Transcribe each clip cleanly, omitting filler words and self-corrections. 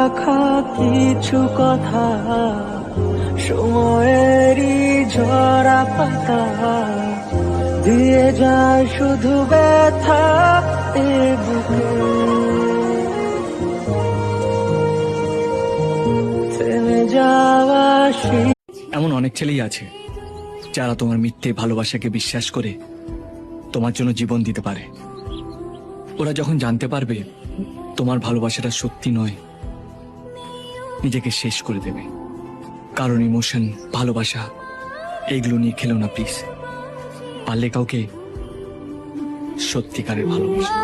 রাখা কিছু কথা, সময়েরই ঝরা পাতা দিয়ে যায় শুধু ব্যথা এ বুকে। থেমে যাওয়া এমন অনেক ছেলেই আছে যারা তোমার মিথ্যে ভালোবাসাকে বিশ্বাস করে তোমার জন্য জীবন দিতে পারে। ওরা যখন জানতে পারবে তোমার ভালোবাসাটা সত্যি নয়, নিজেকে শেষ করে দেবে। কারণ ইমোশন, ভালোবাসা এগুলো নিয়ে খেলো না প্লিজ। পারলে কাউকে সত্যিকারের ভালোবাসা।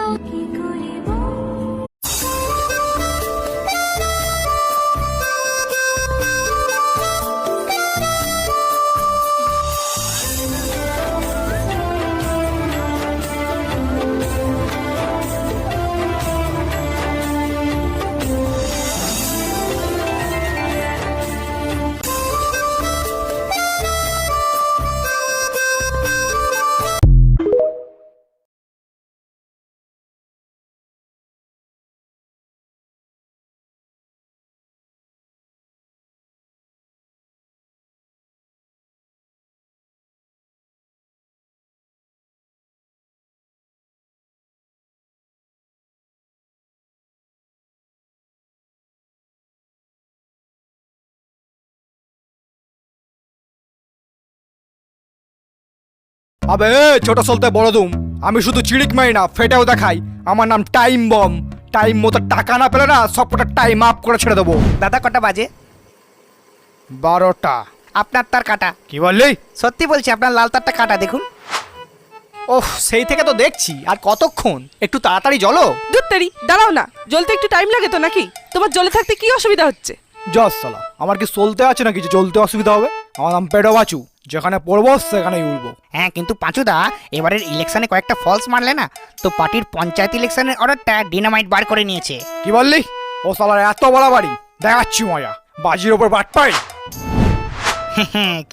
আবে ছোট চলতে বড় দুম, আমি শুধু চিড়িক মারি না, ফেটেও দেখাই। আমার নাম টাইম বম। টাইম মতো টাকা না পেলে না সবকটা টাইম আপ করে ছেড়ে দেবো। দাদা কটা বাজে? 12টা। আপনার তার কাটা। কি বললি? সত্যি বলছি, আপনার লাল তারটা কাটা দেখুন। ওহ, সেই থেকে তো দেখছি। আর কতক্ষণ? একটু তাড়াতাড়ি জ্বলো। দুত্তারি দাঁড়াও না, জ্বলতে একটু টাইম লাগে তো নাকি? তোমার জ্বলে থাকতে কি অসুবিধা হচ্ছে? জস সালা, আমার কি চলতে আছে না কিছু জ্বলতে অসুবিধা হবে? আমার নাম পেডো বাচু, যেখানে পড়বো সেখানেই উঠবো। হ্যাঁ, কিন্তু পাঁচুদা, এবারের ইলেকশনে কয়েকটা ফলস মারলে না, তো পার্টির পঞ্চায়েত ইলেকশনের অর্ডারটা ডিনামাইট বার করে নিয়েছে। কি বললি? ও সালার এত বড় বাড়ি, দেখাচ্ছি মজা। বাজির ওপর বাট পাই।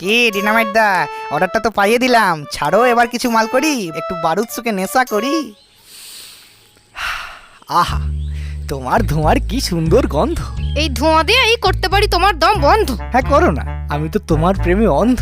কি ডিনামাইট দা, অর্ডারটা তো পাইয়ে দিলাম। ছাড়ো, এবার কিছু মাল করি, একটু বারুদ সুকে নেশা করি। আহা, তোমার ধোঁয়ার কি সুন্দর গন্ধ। এই ধোঁয়া দিয়ে এই করতে পারি তোমার দম বন্ধ। হ্যাঁ করো না, আমি তো তোমার প্রেমে অন্ধ।